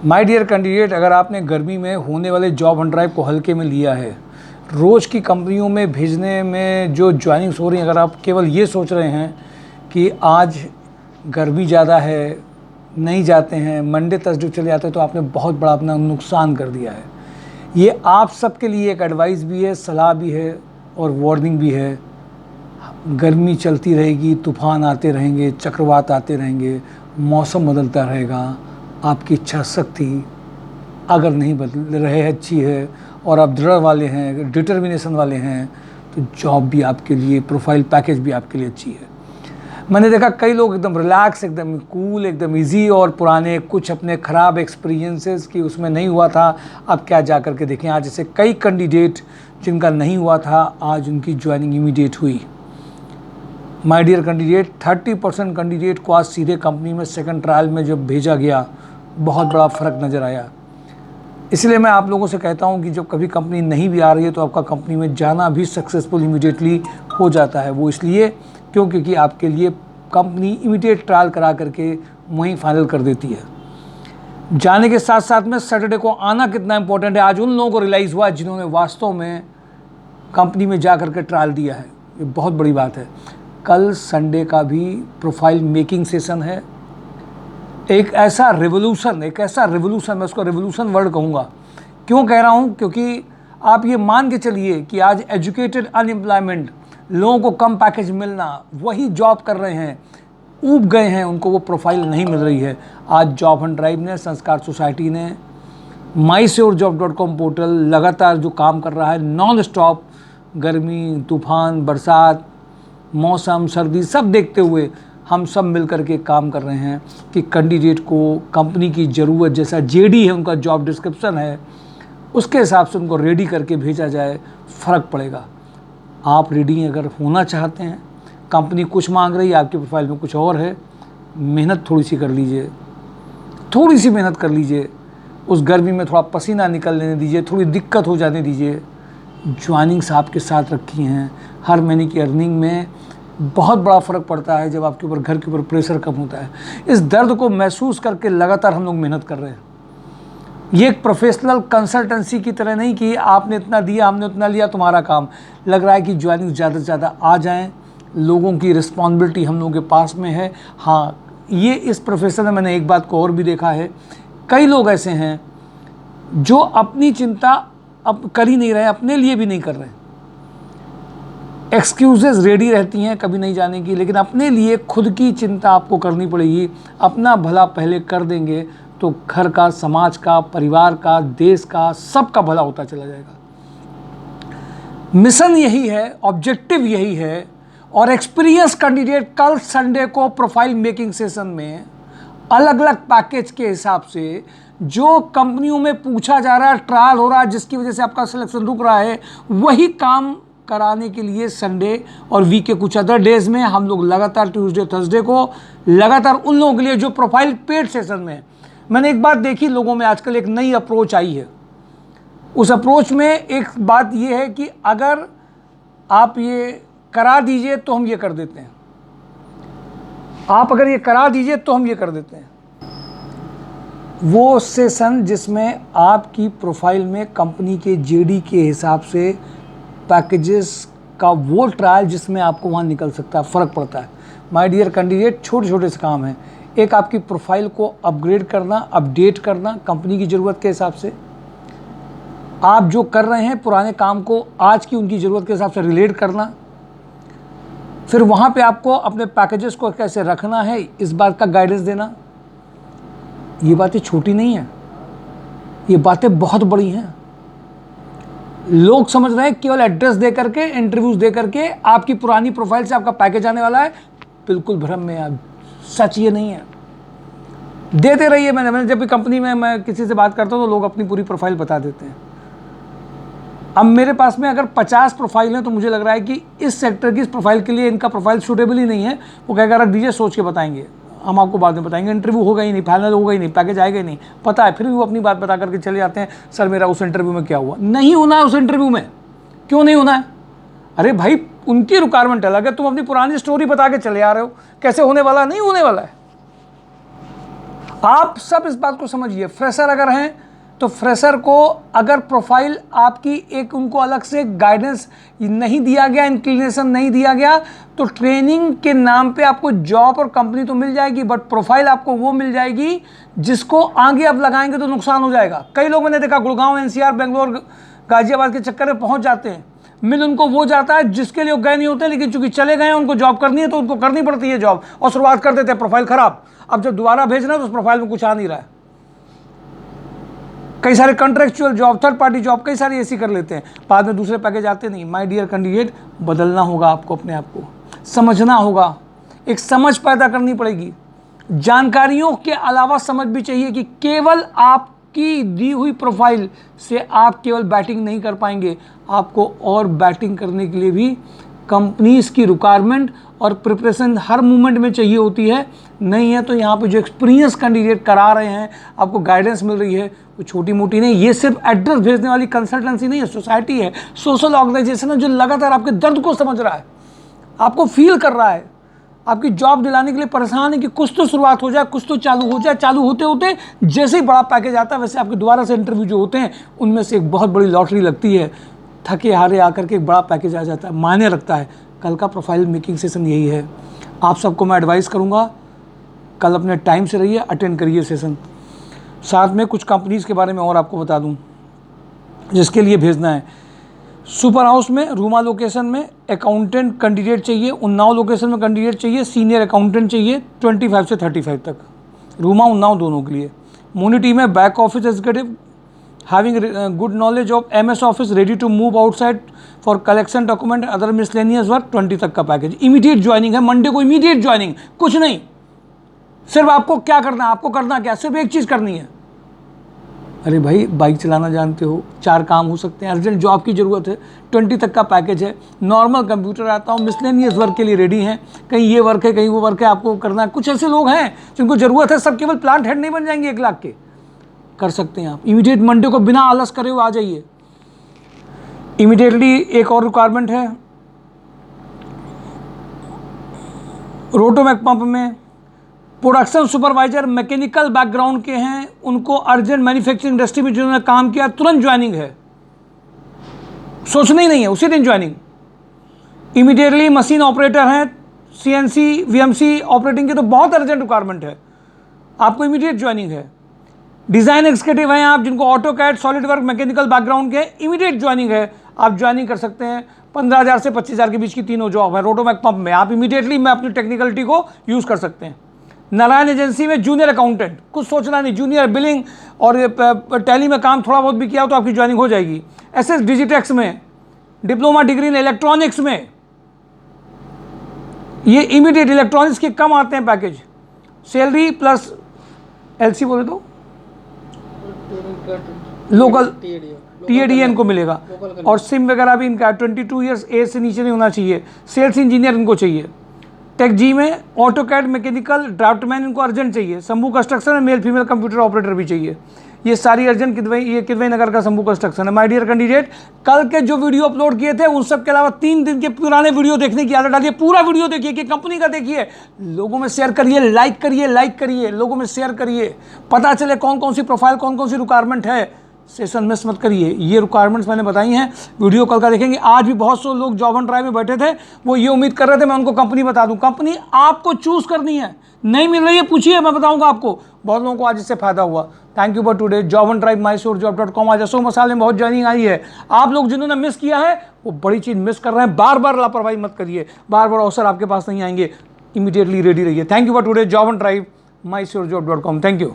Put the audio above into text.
My dear candidate, अगर आपने गर्मी में होने वाले जॉब हंट ड्राइव को हल्के में लिया है, रोज़ की कंपनियों में भेजने में जो ज्वाइनिंग्स हो रही हैं, अगर आप केवल ये सोच रहे हैं कि आज गर्मी ज़्यादा है, नहीं जाते हैं, मंडे थर्सडे चले जाते हैं, तो आपने बहुत बड़ा अपना नुकसान कर दिया है। ये आप सबके लिए एक एडवाइस भी है, सलाह भी है और वार्निंग भी है। गर्मी चलती रहेगी, तूफ़ान आते रहेंगे, चक्रवात आते रहेंगे, मौसम बदलता रहेगा। आपकी इच्छा शक्ति अगर नहीं बदल रहे अच्छी है और आप दृढ़ वाले हैं, डिटर्मिनेशन वाले हैं, तो जॉब भी आपके लिए, प्रोफाइल पैकेज भी आपके लिए अच्छी है। मैंने देखा कई लोग एकदम रिलैक्स, एकदम कूल, एकदम इजी और पुराने कुछ अपने ख़राब एक्सपीरियंसेस की उसमें नहीं हुआ था, अब क्या जा कर के देखें। आज जैसे कई कैंडिडेट जिनका नहीं हुआ था, आज उनकी ज्वाइनिंग इमीडिएट हुई। माय डियर कैंडिडेट, 30% कैंडिडेट को आज सीधे कंपनी में सेकंड ट्रायल में जब भेजा गया, बहुत बड़ा फ़र्क नज़र आया। इसलिए मैं आप लोगों से कहता हूं कि जब कभी कंपनी नहीं भी आ रही है तो आपका कंपनी में जाना भी सक्सेसफुल इमीडिएटली हो जाता है। वो इसलिए क्योंकि आपके लिए कंपनी इमीडिएट ट्रायल करा करके वहीं फाइनल कर देती है। जाने के साथ साथ में सैटरडे को आना कितना इंपॉर्टेंट है, आज उन लोगों को रियलाइज़ हुआ जिन्होंने वास्तव में कंपनी में जा करके ट्रायल दिया है। ये बहुत बड़ी बात है। कल संडे का भी प्रोफाइल मेकिंग सेशन है। एक ऐसा रिवोल्यूशन, मैं उसको रिवोल्यूशन वर्ड कहूँगा। क्यों कह रहा हूँ? क्योंकि आप ये मान के चलिए कि आज एजुकेटेड अनएम्प्लॉयमेंट, लोगों को कम पैकेज मिलना, वही जॉब कर रहे हैं, ऊब गए हैं, उनको वो प्रोफाइल नहीं मिल रही है। आज जॉब हंट ड्राइव ने, संस्कार सोसाइटी ने, mysurejob.com पोर्टल लगातार जो काम कर रहा है, नॉन स्टॉप, गर्मी, तूफ़ान, बरसात, मौसम, सर्दी सब देखते हुए हम सब मिल कर के काम कर रहे हैं कि कैंडिडेट को कंपनी की ज़रूरत, जैसा जेडी है, उनका जॉब डिस्क्रिप्शन है, उसके हिसाब से उनको रेडी करके भेजा जाए, फ़र्क पड़ेगा। आप रेडी अगर होना चाहते हैं, कंपनी कुछ मांग रही है, आपके प्रोफाइल में कुछ और है, मेहनत थोड़ी सी कर लीजिए, थोड़ी सी मेहनत कर लीजिए। उस गर्मी में थोड़ा पसीना निकल लेने दीजिए, थोड़ी दिक्कत हो जाने दीजिए। ज्वाइनिंग्स आपके साथ रखी हैं, हर महीने की अर्निंग में बहुत बड़ा फ़र्क पड़ता है जब आपके ऊपर, घर के ऊपर प्रेशर कम होता है। इस दर्द को महसूस करके लगातार हम लोग मेहनत कर रहे हैं। ये एक प्रोफेशनल कंसल्टेंसी की तरह नहीं कि आपने इतना दिया, हमने उतना लिया, तुम्हारा काम। लग रहा है कि ज्वाइनिंग ज़्यादा से ज़्यादा आ जाएं, लोगों की रिस्पॉन्सिबिलिटी हम लोगों के पास में है। हाँ, ये इस प्रोफेशन में मैंने एक बात को और भी देखा है, कई लोग ऐसे हैं जो अपनी चिंता अब कर ही नहीं रहे, अपने लिए भी नहीं कर रहे। एक्सक्यूज़ेस रेडी रहती हैं कभी नहीं जाने की, लेकिन अपने लिए खुद की चिंता आपको करनी पड़ेगी। अपना भला पहले कर देंगे तो घर का, समाज का, परिवार का, देश का, सबका भला होता चला जाएगा। मिशन यही है, ऑब्जेक्टिव यही है। और एक्सपीरियंस कैंडिडेट कल संडे को प्रोफाइल मेकिंग सेशन में अलग अलग पैकेज के हिसाब से जो कंपनियों में पूछा जा रहा है, ट्रायल हो रहा है, जिसकी वजह से आपका सिलेक्शन रुक रहा है, वही काम कराने के लिए संडे और वीक के कुछ अदर डेज में हम लोग लगातार ट्यूसडे थर्सडे को लगातार उन लोगों के लिए जो प्रोफाइल पेड सेशन में। मैंने एक बात देखी, लोगों में आजकल एक नई अप्रोच आई है। उस अप्रोच में एक बात ये है कि अगर आप ये करा दीजिए तो हम ये कर देते हैं, आप अगर ये करा दीजिए तो हम ये कर देते हैं। वो सेशन जिसमें आपकी प्रोफाइल में कंपनी के जेडी के हिसाब से पैकेजेस का वो ट्रायल जिसमें आपको वहाँ निकल सकता है, फ़र्क पड़ता है। माय डियर कैंडिडेट, छोटे छोटे से काम हैं। एक आपकी प्रोफाइल को अपग्रेड करना, अपडेट करना कंपनी की ज़रूरत के हिसाब से। आप जो कर रहे हैं पुराने काम को आज की उनकी ज़रूरत के हिसाब से रिलेट करना। फिर वहाँ पे आपको अपने पैकेजेस को कैसे रखना है, इस बात का गाइडेंस देना। ये बातें छोटी नहीं हैं, ये बातें बहुत बड़ी हैं। लोग समझ रहे हैं केवल एड्रेस दे करके, इंटरव्यूज़ दे करके आपकी पुरानी प्रोफाइल से आपका पैकेज आने वाला है। बिल्कुल भ्रम में आप, सच ये नहीं है। देते रहिए। मैंने जब भी कंपनी में मैं किसी से बात करता हूँ तो लोग अपनी पूरी प्रोफाइल बता देते हैं। अब मेरे पास में अगर 50 प्रोफाइल हैं तो मुझे लग रहा है कि इस सेक्टर की, इस प्रोफाइल के लिए इनका प्रोफाइल सूटेबल ही नहीं है। वो कहेगा रख दीजिए, सोच के बताएंगे, हम आपको बाद में बताएंगे। इंटरव्यू होगा ही नहीं, फाइनल होगा ही नहीं, पैकेज आएगा ही नहीं, पता है। फिर भी वो अपनी बात बता करके चले जाते हैं, सर मेरा उस इंटरव्यू में क्या हुआ। नहीं होना है उस इंटरव्यू में। क्यों नहीं होना है? अरे भाई, उनकी रिक्वायरमेंट अलग है, तुम अपनी पुरानी स्टोरी बता के चले आ रहे हो। कैसे होने वाला? नहीं होने वाला है। आप सब इस बात को समझिए, फ्रेशर अगर हैं तो फ्रेशर को अगर प्रोफाइल आपकी एक उनको अलग से गाइडेंस नहीं दिया गया, इंक्लिनेशन नहीं दिया गया, तो ट्रेनिंग के नाम पे आपको जॉब और कंपनी तो मिल जाएगी, बट प्रोफाइल आपको वो मिल जाएगी जिसको आगे आप लगाएंगे तो नुकसान हो जाएगा। कई लोग मैंने देखा गुड़गांव, एनसीआर, बेंगलोर, गाजियाबाद के चक्कर में पहुंच जाते हैं, मिल उनको वो जाता है जिसके लिए वो गए नहीं होते, लेकिन चूंकि चले गए हैं, उनको जॉब करनी है तो उनको करनी पड़ती है जॉब, और शुरुआत कर देते हैं, प्रोफाइल खराब। अब जब दोबारा भेजना है तो उस प्रोफाइल में कुछ आ नहीं रहा है। कई सारे contractual job, third party job, कई सारी ऐसी कर लेते हैं, बाद में दूसरे पैकेज आते नहीं। माय डियर कैंडिडेट, बदलना होगा आपको, अपने आप को समझना होगा, एक समझ पैदा करनी पड़ेगी। जानकारियों के अलावा समझ भी चाहिए कि केवल आपकी दी हुई प्रोफाइल से आप केवल बैटिंग नहीं कर पाएंगे, आपको और बैटिंग करने के लिए भी कंपनीज की रिक्वायरमेंट और प्रिपरेशन हर मूवमेंट में चाहिए होती है। नहीं है तो यहाँ पे जो एक्सपीरियंस कैंडिडेट करा रहे हैं, आपको गाइडेंस मिल रही है, वो छोटी मोटी नहीं, ये सिर्फ एड्रेस भेजने वाली कंसल्टेंसी नहीं है, सोसाइटी है, सोशल ऑर्गेनाइजेशन है, जो लगातार आपके दर्द को समझ रहा है, आपको फील कर रहा है, आपकी जॉब दिलाने के लिए परेशान है कि कुछ तो शुरुआत हो जाए, कुछ तो चालू हो जाए। चालू होते होते जैसे ही बड़ा पैकेज आता है, वैसे आपके दोबारा से इंटरव्यू जो होते हैं उनमें से एक बहुत बड़ी लॉटरी लगती है, थके हारे आकर के एक बड़ा पैकेज आ जाता है, मायने रखता है। कल का प्रोफाइल मेकिंग सेशन यही है। आप सबको मैं एडवाइस करूँगा, कल अपने टाइम से रहिए, अटेंड करिए सेशन। साथ में कुछ कंपनीज़ के बारे में और आपको बता दूं जिसके लिए भेजना है। सुपर हाउस में, रूमा लोकेशन में अकाउंटेंट कैंडिडेट चाहिए, उन्नाव लोकेशन में कैंडिडेट चाहिए, सीनियर अकाउंटेंट चाहिए 25 से 35 तक, रूमा उन्नाव दोनों के लिए। मोनिटी में back office executive having good knowledge of MS office, ready to move outside for collection document other miscellaneous work, 20 तक का पैकेज। इमीडिएट ज्वाइनिंग है, मंडे को इमीडिएट ज्वाइनिंग, कुछ नहीं, सिर्फ आपको क्या करना है, आपको करना क्या, सिर्फ एक चीज़ करनी है। अरे भाई, बाइक चलाना जानते हो, 4 काम हो सकते हैं, अर्जेंट जॉब की ज़रूरत है, 20 तक का पैकेज है, नॉर्मल कंप्यूटर आता हूँ, मिसलेनियस वर्क के लिए रेडी हैं, कहीं ये वर्क है, कहीं वो वर्क है, आपको करना है। कुछ ऐसे लोग हैं जिनको ज़रूरत है, सब केवल प्लांट हेड नहीं बन जाएंगे 1 लाख के, कर सकते हैं आप। इमीडिएट मंडे को बिना आलस करे हुए आ जाइए। इमीडिएटली एक और रिक्वायरमेंट है रोटोमैक पंप में, प्रोडक्शन सुपरवाइजर, मैकेनिकल बैकग्राउंड के हैं, उनको अर्जेंट मैन्युफैक्चरिंग इंडस्ट्री में जिन्होंने काम किया, तुरंत ज्वाइनिंग है, सोचना ही नहीं है, उसी दिन ज्वाइनिंग। इमीडिएटली मशीन ऑपरेटर हैं, CNC VMC ऑपरेटिंग की तो बहुत अर्जेंट रिक्वायरमेंट है, आपको इमीडिएट ज्वाइनिंग है। डिज़ाइन एग्जीक्यूटिव हैं आप, जिनको AutoCAD, solid work, mechanical background के, इमीडिएट ज्वाइनिंग है, आप ज्वाइनिंग कर सकते हैं। 15,000 से 25,000 के बीच की तीनों जॉब है रोटोमैक पंप में, आप इमीडिएटली में अपनी टेक्निकलिटी को यूज़ कर सकते हैं। नारायण एजेंसी में जूनियर अकाउंटेंट, कुछ सोचना नहीं, जूनियर बिलिंग और टैली में काम थोड़ा बहुत भी किया हो तो आपकी ज्वाइनिंग हो जाएगी। SS डिजिटेक्स में, डिप्लोमा डिग्री इन इलेक्ट्रॉनिक्स में, ये इमीडिएट, इलेक्ट्रॉनिक्स के कम आते हैं पैकेज, सैलरी प्लस LC बोले तो लोकल TAD इनको मिलेगा, और सिम वगैरह भी इनका 22 ईयर्स एज से नीचे नहीं होना चाहिए। सेल्स इंजीनियर इनको चाहिए। टेक जी में ऑटो कैड, मैकेनिकल, ड्राफ्टमैन इनको अर्जेंट चाहिए। शंभू कंस्ट्रक्शन में मेल फीमेल कंप्यूटर ऑपरेटर भी चाहिए। ये सारी अर्जेंट किदवई नगर का शंभू कंस्ट्रक्शन है। माय डियर कैंडिडेट, कल के जो वीडियो अपलोड किए थे उन सब के अलावा 3 दिन के पुराने वीडियो देखने की आदत डालिए। पूरा वीडियो देखिए कि कंपनी का देखिए, लोगों में शेयर करिए, लाइक करिए, लोगों में शेयर करिए, पता चले कौन कौन सी प्रोफाइल, कौन कौन सी रिक्वायरमेंट है। सेशन मिस मत करिए। ये रिक्वायरमेंट्स मैंने बताई हैं, वीडियो कल का देखेंगे। आज भी बहुत से लोग जॉब एंड ड्राइव में बैठे थे, वो ये उम्मीद कर रहे थे मैं उनको कंपनी बता दूं। कंपनी आपको चूज करनी है, नहीं मिल रही है पूछिए, मैं बताऊंगा आपको। बहुत लोगों को आज इससे फायदा हुआ। Thank you for today. Job and drive mysurejob.com। आज असो मसाले में बहुत ज्वाइनिंग आई है। आप लोग जिन्होंने मिस किया है वो बड़ी चीज़ मिस कर रहे हैं। बार बार लापरवाही मत करिए, बार बार अवसर आपके पास नहीं आएंगे। इमीडिएटली रेडी रहिए। Thank you for today. Job and drive mysurejob.com। Thank you.